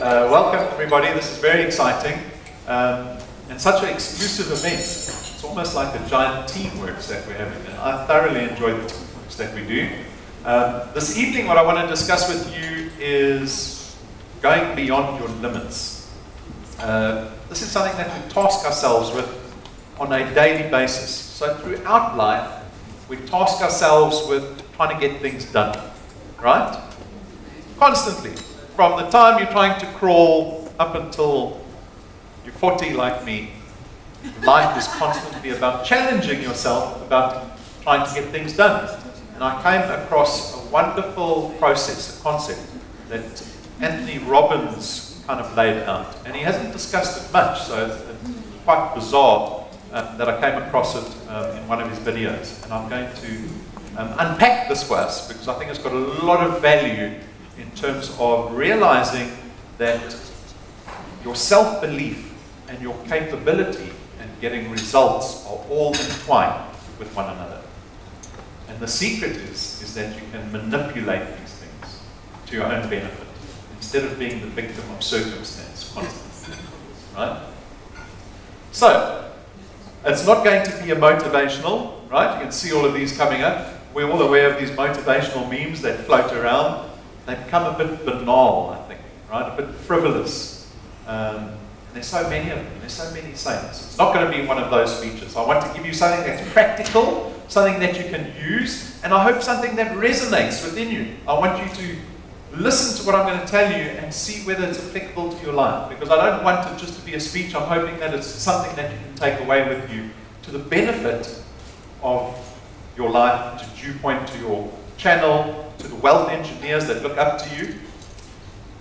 Welcome everybody, this is very exciting and such an exclusive event. It's almost like a giant teamwork that we're having, and I thoroughly enjoy the teamwork that we do. This evening what I want to discuss with you is going beyond your limits. This is something that we task ourselves with on a daily basis. So throughout life, we task ourselves with trying to get things done, right? Constantly. From the time you're trying to crawl up until you're 40 like me, life is constantly about challenging yourself, about trying to get things done. And I came across a wonderful process, a concept that Anthony Robbins kind of laid out. And he hasn't discussed it much, so it's quite bizarre that I came across it in one of his videos. And I'm going to unpack this for us because I think it's got a lot of value in terms of realizing that your self-belief and your capability and getting results are all entwined with one another. And the secret is that you can manipulate these things to your own benefit instead of being the victim of circumstance constantly, right? So, it's not going to be a motivational, right? You can see all of these coming up. We're all aware of these motivational memes that float around. They become a bit banal, I think, right? A bit frivolous. And there's so many of them. There's so many sayings. It's not going to be one of those features. I want to give you something that's practical, something that you can use, and I hope something that resonates within you. I want you to listen to what I'm going to tell you and see whether it's applicable to your life. Because I don't want it just to be a speech. I'm hoping that it's something that you can take away with you to the benefit of your life, to due point to your channel, to the wealth engineers that look up to you.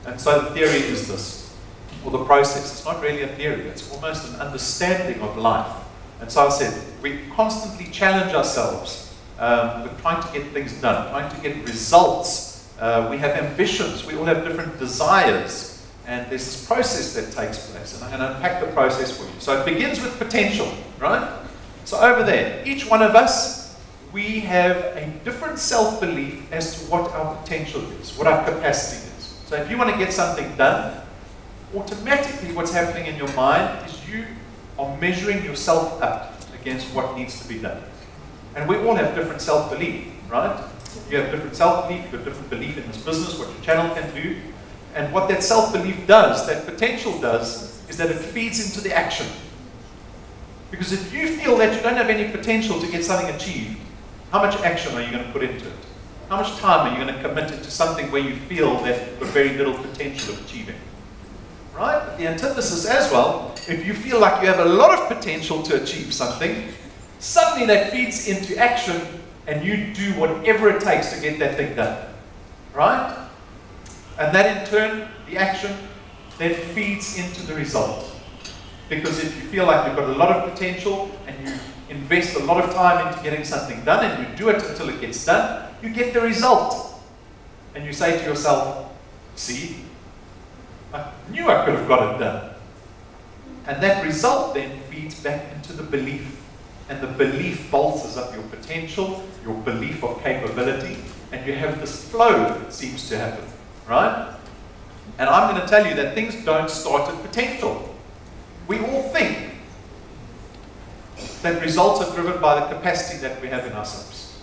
And so the theory is this, or the process. It's not really a theory, it's almost an understanding of life. And so I said, we constantly challenge ourselves with trying to get things done, trying to get results. We have ambitions, we all have different desires, and there's this process that takes place. And I'm going to unpack the process for you. So it begins with potential, right? So over there, each one of us, we have a different self-belief as to what our potential is, what our capacity is. So if you want to get something done, automatically what's happening in your mind is you are measuring yourself up against what needs to be done. And we all have different self-belief, right? You have different self-belief, you have different belief in this business, what your channel can do. And what that self-belief does, that potential does, is that it feeds into the action. Because if you feel that you don't have any potential to get something achieved, how much action are you going to put into it? How much time are you going to commit it to something where you feel that you've got very little potential of achieving? Right? But the antithesis as well, if you feel like you have a lot of potential to achieve something, suddenly that feeds into action and you do whatever it takes to get that thing done. Right? And that in turn, the action, then feeds into the result. Because if you feel like you've got a lot of potential and you invest a lot of time into getting something done and you do it until it gets done, you get the result. And you say to yourself, see, I knew I could have got it done. And that result then feeds back into the belief. And the belief bolsters up your potential, your belief of capability, and you have this flow that seems to happen, right? And I'm going to tell you that things don't start at potential. We all think that results are driven by the capacity that we have in ourselves.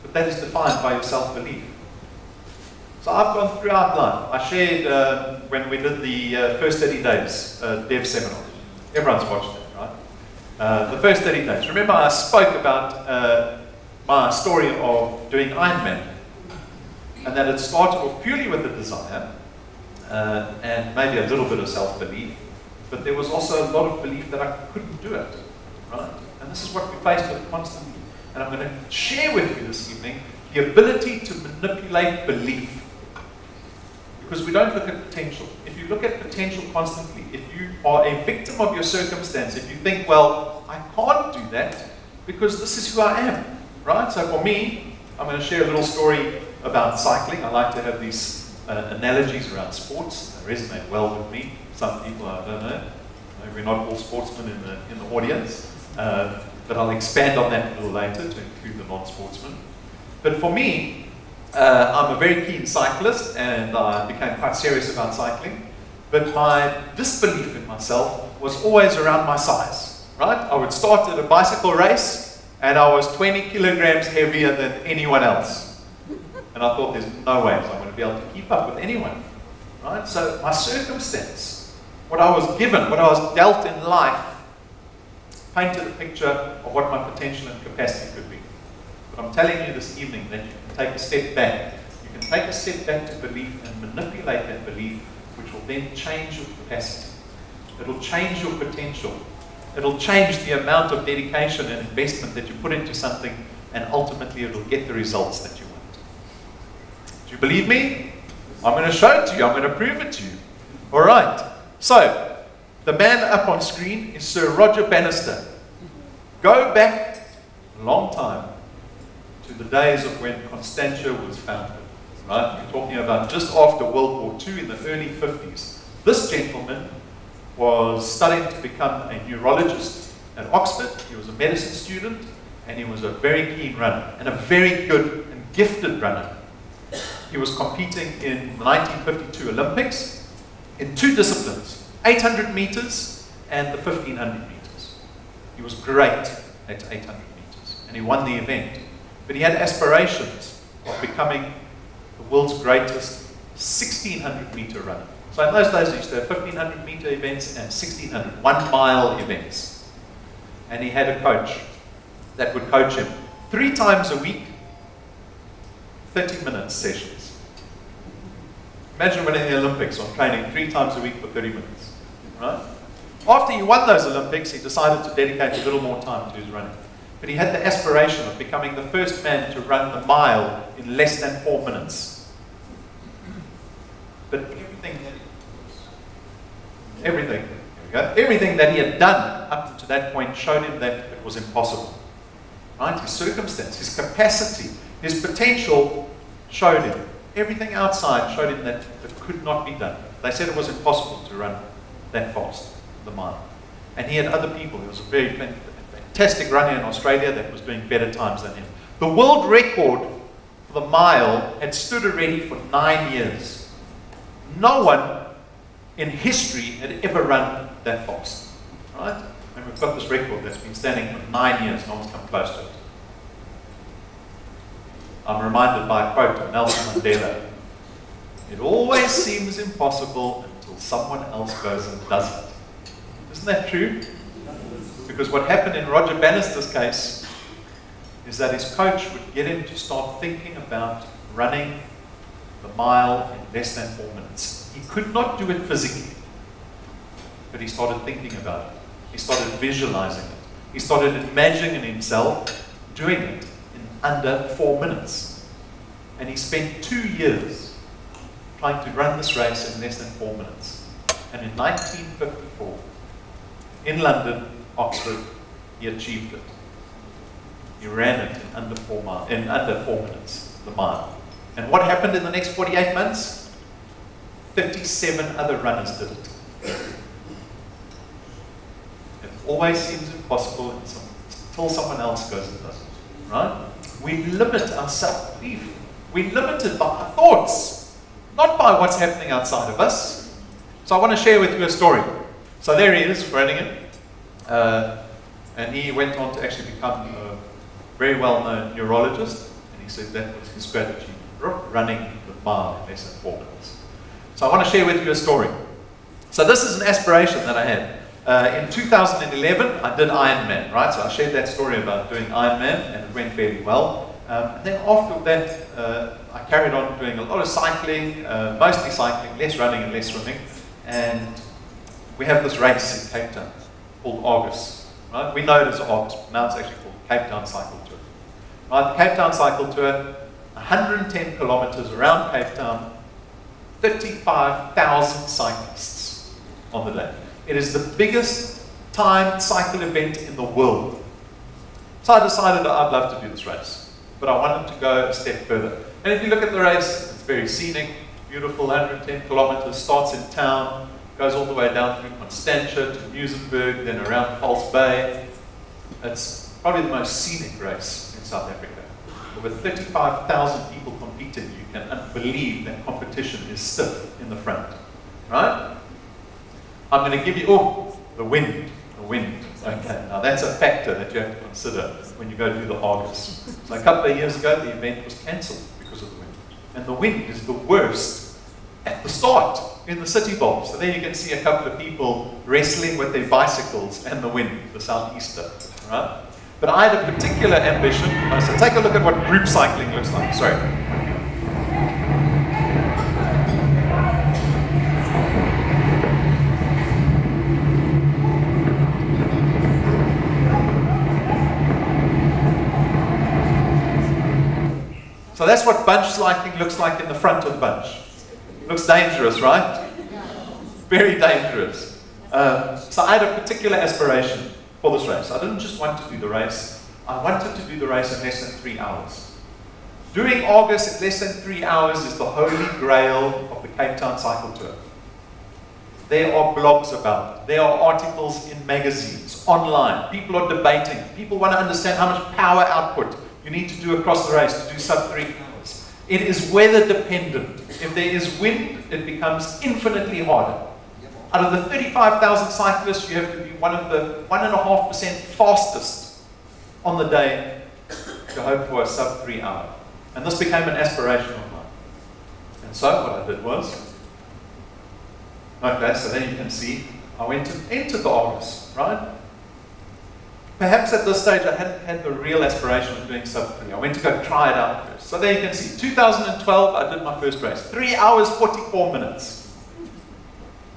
But that is defined by your self-belief. So I've gone throughout life. I shared when we did the first 30 days dev seminar. Everyone's watched it, right? The first 30 days. Remember I spoke about my story of doing Ironman. And that it started off purely with a desire and maybe a little bit of self-belief. But there was also a lot of belief that I couldn't do it, right? And this is what we face with constantly. And I'm going to share with you this evening the ability to manipulate belief. Because we don't look at potential. If you look at potential constantly, if you are a victim of your circumstance, if you think, well, I can't do that because this is who I am, right? So for me, I'm going to share a little story about cycling. I like to have these analogies around sports. They resonate well with me. Some people, I don't know, maybe we're not all sportsmen in the audience, but I'll expand on that a little later to include the non-sportsmen. But for me, I'm a very keen cyclist, and I became quite serious about cycling. But my disbelief in myself was always around my size, right? I would start at a bicycle race, and I was 20 kilograms heavier than anyone else. And I thought, there's no way I'm going to be able to keep up with anyone, right? So my circumstance, what I was given, what I was dealt in life, painted a picture of what my potential and capacity could be. But I'm telling you this evening that you can take a step back. You can take a step back to belief and manipulate that belief, which will then change your capacity. It'll change your potential. It'll change the amount of dedication and investment that you put into something, and ultimately it'll get the results that you want. Do you believe me? I'm going to show it to you. I'm going to prove it to you. All right. So, the man up on screen is Sir Roger Bannister. Go back a long time to the days of when Constantia was founded. Right? We're talking about just after World War II in the early 50s. This gentleman was studying to become a neurologist at Oxford. He was a medicine student, and he was a very keen runner, and a very good and gifted runner. He was competing in the 1952 Olympics in two disciplines, 800 meters and the 1500 meters. He was great at 800 meters, and he won the event. But he had aspirations of becoming the world's greatest 1600 meter runner. So in those days, he used to have 1500 meter events and 1600, 1 mile events. And he had a coach that would coach him 3 times a week, 30-minute sessions. Imagine winning the Olympics on training 3 times a week for 30 minutes, right? After he won those Olympics, he decided to dedicate a little more time to his running. But he had the aspiration of becoming the first man to run the mile in less than 4 minutes. But everything that he had done up to that point showed him that it was impossible. Right? His circumstance, his capacity, his potential showed him. Everything outside showed him that it could not be done. They said it was impossible to run that fast, the mile. And he had other people. He was a very fantastic runner in Australia that was doing better times than him. The world record for the mile had stood already for 9 years. No one in history had ever run that fast. Right? And we've got this record that's been standing for 9 years. No one's come close to it. I'm reminded by a quote of Nelson Mandela. It always seems impossible until someone else goes and does it. Isn't that true? Because what happened in Roger Bannister's case is that his coach would get him to start thinking about running the mile in less than 4 minutes. He could not do it physically, but he started thinking about it. He started visualizing it. He started imagining himself doing it in under 4 minutes. And he spent 2 years trying to run this race in less than 4 minutes. And in 1954, in London, Oxford, he achieved it. He ran it in under 4 minutes, the mile. And what happened in the next 48 months? 37 other runners did it. It always seems impossible until someone else goes and does it. Right? We limit our self-belief. We limit it by our thoughts, not by what's happening outside of us. So I want to share with you a story. So there he is running it. And he went on to actually become a very well-known neurologist. And he said that was his strategy, running the mile in less than 4 minutes. So I want to share with you a story. So this is an aspiration that I had. In 2011, I did Ironman, right? So I shared that story about doing Ironman, and it went fairly well. And then after that, I carried on doing a lot of cycling, mostly cycling, less running and less swimming. And we have this race in Cape Town called Argus, right? We know it as Argus, but now it's actually called Cape Town Cycle Tour. Right, the Cape Town Cycle Tour, 110 kilometers around Cape Town, 35,000 cyclists on the day. It is the biggest timed cycle event in the world. So I decided that I'd love to do this race, but I wanted to go a step further. And if you look at the race, it's very scenic, beautiful, 110 kilometers, starts in town, goes all the way down through Constantia to Muizenberg, then around False Bay. It's probably the most scenic race in South Africa. There were 35,000 people competing. You can believe that competition is stiff in the front, right? I'm going to give you, oh, the wind. Okay, now that's a factor that you have to consider when you go through the Argus. So a couple of years ago, the event was cancelled because of the wind. And the wind is the worst at the start in the City Bowl. So there you can see a couple of people wrestling with their bicycles and the wind, the southeaster, right? But I had a particular ambition. So take a look at what group cycling looks like. Sorry. So that's what bunch cycling looks like in the front of the bunch. Looks dangerous, right? Very dangerous. So I had a particular aspiration for this race. I didn't just want to do the race. I wanted to do the race in less than 3 hours. Doing August in less than 3 hours is the holy grail of the Cape Town Cycle Tour. There are blogs about it. There are articles in magazines, online. People are debating. People want to understand how much power output you need to do across the race to do sub 3 hours. It is weather dependent. If there is wind, it becomes infinitely harder. Out of the 35,000 cyclists, you have to be one of the 1.5% fastest on the day to hope for a sub 3 hour. And this became an aspiration of mine. And so what I did was, okay, so there you can see, I went and entered the Argus, right? Perhaps at this stage I hadn't had the real aspiration of doing sub 3. I went to go try it out first. So there you can see, 2012 I did my first race. 3 hours, 44 minutes.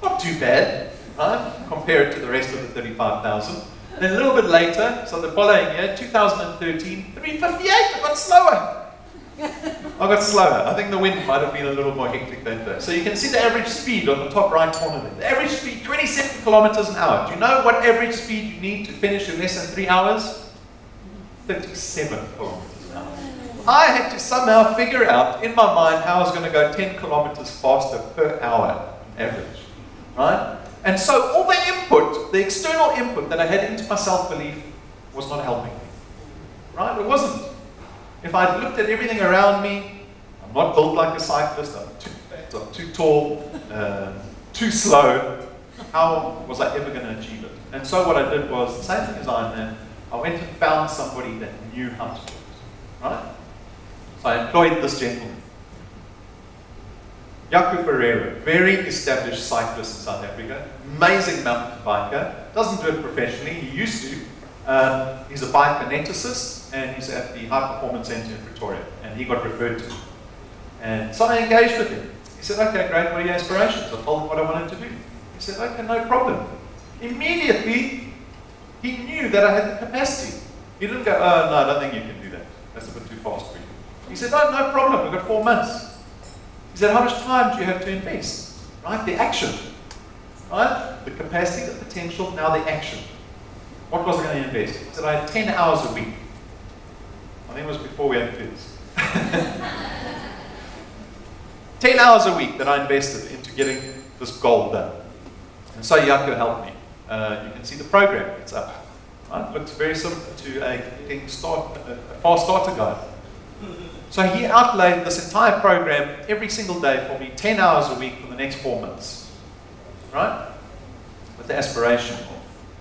Not too bad, right? Compared to the rest of the 35,000. Then a little bit later, so the following year, 2013, 3:58, I got slower. I think the wind might have been a little more hectic that day. So you can see the average speed on the top right corner there. The average speed, 27 kilometers an hour. Do you know what average speed you need to finish in less than 3 hours? 37 kilometers an hour. I had to somehow figure out in my mind how I was going to go 10 kilometers faster per hour on average. Right? And so all the input, the external input that I had into my self-belief was not helping me. Right? It wasn't. If I'd looked at everything around me, I'm not built like a cyclist, I'm too fat, I'm too tall, too slow, how was I ever going to achieve it? And so what I did was, the same thing as Ironman, I went and found somebody that knew how to do it. Right? So I employed this gentleman. Jaco Ferreira, very established cyclist in South Africa, amazing mountain biker, doesn't do it professionally, he used to. He's a biokineticist and he's at the High Performance Centre in Pretoria, and he got referred to me. And so I engaged with him. He said, okay, great, what are your aspirations? I told him what I wanted to do. He said, okay, no problem. Immediately, he knew that I had the capacity. He didn't go, oh, no, I don't think you can do that. That's a bit too fast for you. He said, no, no problem, we've got 4 months. He said, how much time do you have to invest? Right, the action. Right, the capacity, the potential, now the action. What was I going to invest? He said, I had 10 hours a week. I think it was before we had kids. 10 hours a week that I invested into getting this goal done. And so Jaco helped me. You can see the program, it's up. Right? It looks very similar to a fast starter guide. So he outlaid this entire program every single day for me, 10 hours a week for the next 4 months. Right? With the aspiration of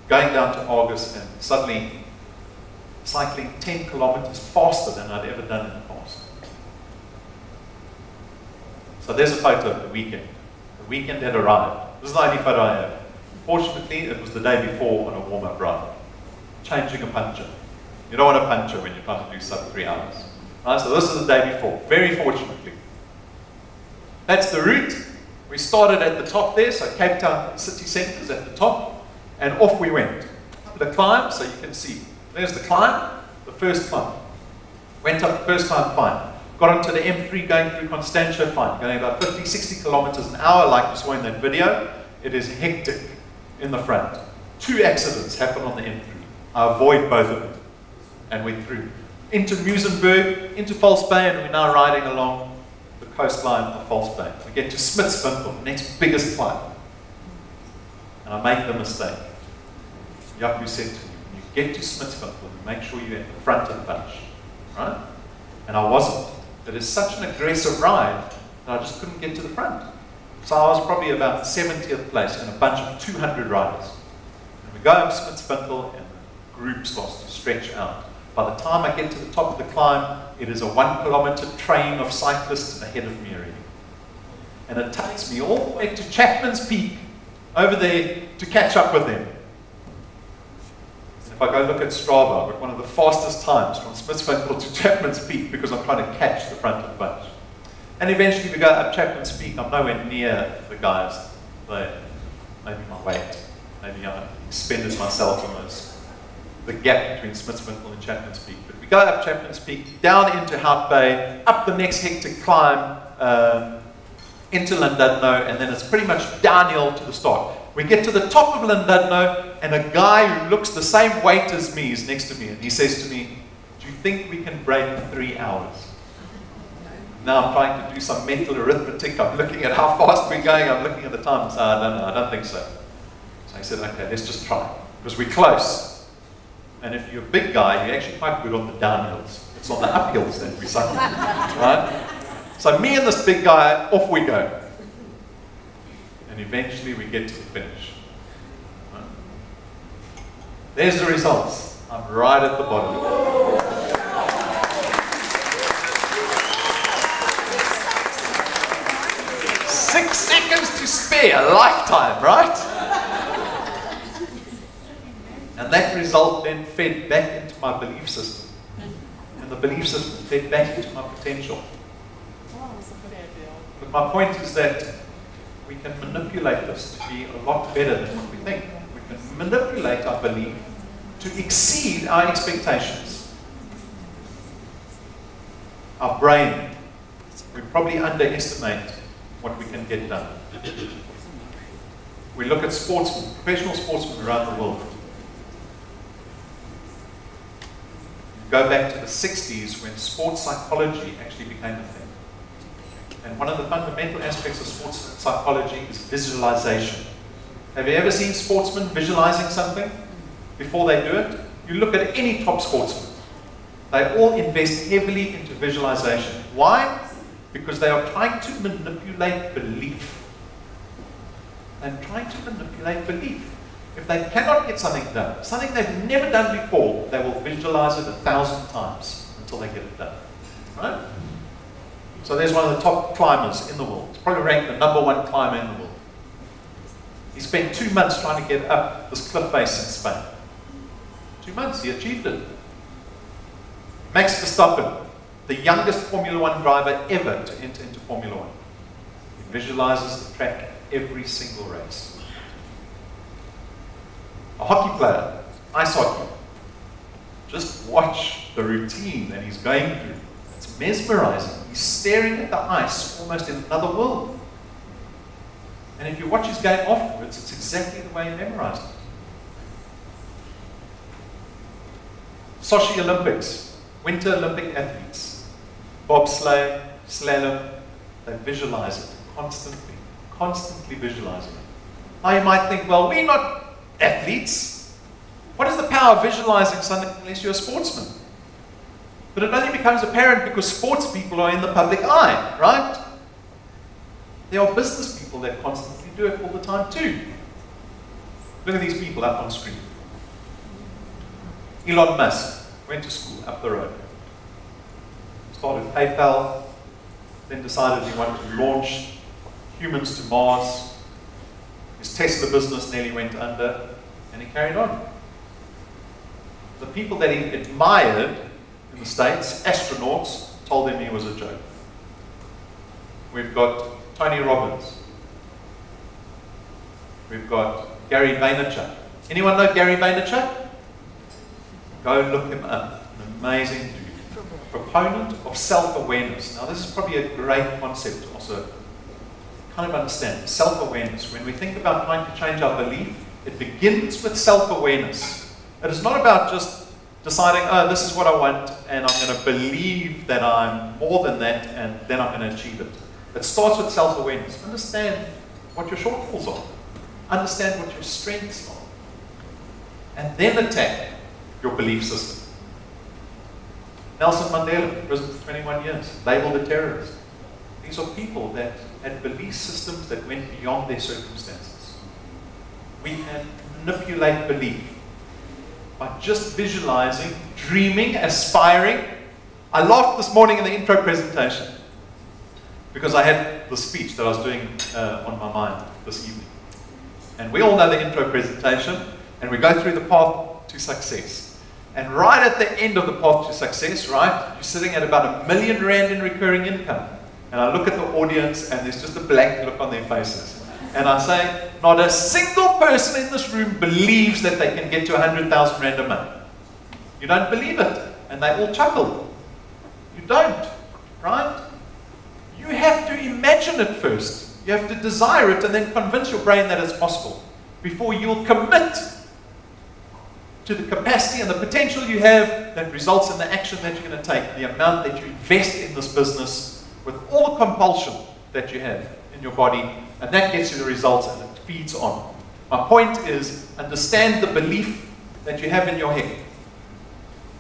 going down to August and suddenly cycling 10 kilometers faster than I'd ever done in the past. So there's a photo of the weekend. The weekend had arrived. This is the only photo I have. Fortunately, it was the day before on a warm-up ride. Changing a puncture. You don't want a puncture when you're trying to do sub 3 hours. Right, so this is the day before, very fortunately. That's the route. We started at the top there, so Cape Town city centre is at the top, and off we went. The climb, so you can see, there's the climb, the first climb. Went up the first climb, fine. Got onto the M3 going through Constantia, fine. Going about 50, 60 kilometers an hour, like you saw in that video. It is hectic in the front. 2 accidents happened on the M3. I avoid both of them, and we're through. Into Muizenberg, into False Bay, and we're now riding along the coastline of False Bay. We get to Smitswinkel, the next biggest climb. And I make the mistake. Jaco said to me, when you get to Smitswinkel, make sure you're at the front of the bunch. Right? And I wasn't. It is such an aggressive ride that I just couldn't get to the front. So I was probably about 70th place in a bunch of 200 riders. And we go up Spitsbintel and the group starts to stretch out. By the time I get to the top of the climb, it is a 1 kilometer train of cyclists ahead of me already. And it takes me all the way to Chapman's Peak, over there, to catch up with them. And if I go look at Strava, I've got one of the fastest times from Spitsbintel to Chapman's Peak because I'm trying to catch the front of the bunch. And eventually we go up Chapman's Peak. I'm nowhere near the guys there. Maybe my weight. Maybe I expended myself on the gap between Spitsbintel and Chapman's Peak. But we go up Chapman's Peak, down into Hout Bay, up the next hectic climb, into Llandudno, and then it's pretty much downhill to the start. We get to the top of Llandudno, and a guy who looks the same weight as me is next to me, and he says to me, "Do you think we can break 3 hours?" Now I'm trying to do some mental arithmetic. I'm looking at how fast we're going. I'm looking at the time and say, I don't know, I don't think so. So I said, okay, let's just try. Because we're close. And if you're a big guy, you're actually quite good on the downhills. It's on the uphills that we suck. Right? So me and this big guy, off we go. And eventually we get to the finish. Right? There's the results. I'm right at the bottom. 6 seconds to spare, a lifetime, right? And that result then fed back into my belief system. And the belief system fed back into my potential. But my point is that we can manipulate this to be a lot better than what we think. We can manipulate our belief to exceed our expectations. Our brain, we probably underestimate what we can get done. We look at sportsmen, professional sportsmen around the world. Go back to the 60s when sports psychology actually became a thing. And one of the fundamental aspects of sports psychology is visualization. Have you ever seen sportsmen visualizing something before they do it? You look at any top sportsman. They all invest heavily into visualization. Why? Because they are trying to manipulate belief. They're trying to manipulate belief. If they cannot get something done, something they've never done before, they will visualize it 1,000 times until they get it done. Right? So there's one of the top climbers in the world. He's probably ranked the #1 climber in the world. He spent 2 months trying to get up this cliff face in Spain. 2 months, he achieved it. Max Verstappen, the youngest Formula 1 driver ever to enter into Formula 1. He visualizes the track every single race. A hockey player, ice hockey. Just watch the routine that he's going through. It's mesmerizing. He's staring at the ice almost in another world. And if you watch his game afterwards, it's exactly the way he memorized it. Sochi Olympics, Winter Olympic athletes. Bobsleigh, slalom, they visualize it constantly visualizing it. Now you might think, well, we're not athletes. What is the power of visualizing something unless you're a sportsman? But it only becomes apparent because sports people are in the public eye, right? There are business people that constantly do it all the time too. Look at these people up on screen. Elon Musk went to school up the road. Started PayPal, then decided he wanted to launch humans to Mars. His Tesla business nearly went under, and he carried on. The people that he admired in the States, astronauts, told him he was a joke. We've got Tony Robbins. We've got Gary Vaynerchuk. Anyone know Gary Vaynerchuk? Go look him up. An amazing dude. Proponent of self-awareness. Now this is probably a great concept to also kind of understand. Self-awareness. When we think about trying to change our belief, it begins with self-awareness. It is not about just deciding, oh, this is what I want, and I'm going to believe that I'm more than that, and then I'm going to achieve it. It starts with self-awareness. Understand what your shortfalls are. Understand what your strengths are. And then attack your belief system. Nelson Mandela, in prison for 21 years, labeled a terrorist. These are people that had belief systems that went beyond their circumstances. We can manipulate belief by just visualizing, dreaming, aspiring. I laughed this morning in the intro presentation because I had the speech that I was doing on my mind this evening. And we all know the intro presentation, and we go through the path to success. And right at the end of the path to success, right, you're sitting at about R1 million in recurring income. And I look at the audience, and there's just a blank look on their faces. And I say, not a single person in this room believes that they can get to 100,000 rand a month. You don't believe it. And they all chuckle. You don't, right? You have to imagine it first. You have to desire it and then convince your brain that it's possible before you'll commit to the capacity and the potential you have that results in the action that you're going to take, the amount that you invest in this business with all the compulsion that you have in your body, and that gets you the results and it feeds on. My point is, understand the belief that you have in your head.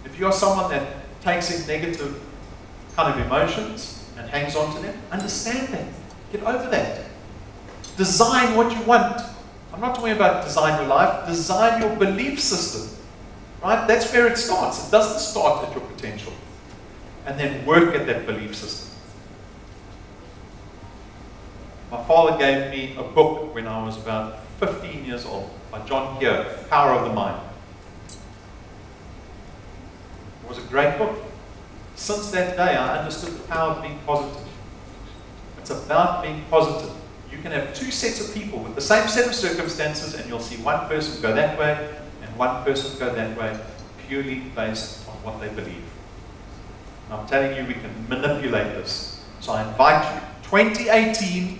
If you're someone that takes in negative kind of emotions and hangs on to them, understand that. Get over that. Design what you want. I'm not talking about design your life. Design your belief system. Right? That's where it starts. It doesn't start at your potential. And then work at that belief system. My father gave me a book when I was about 15 years old by John Keir, Power of the Mind. It was a great book. Since that day, I understood the power of being positive. It's about being positive. You can have two sets of people with the same set of circumstances, and you'll see one person go that way and one person go that way, purely based on what they believe. And I'm telling you, we can manipulate this. So I invite you, 2018,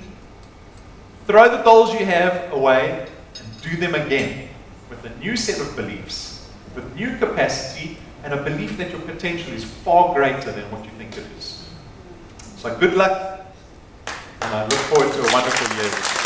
throw the goals you have away and do them again with a new set of beliefs, with new capacity, and a belief that your potential is far greater than what you think it is. So good luck, and I look forward to a wonderful year.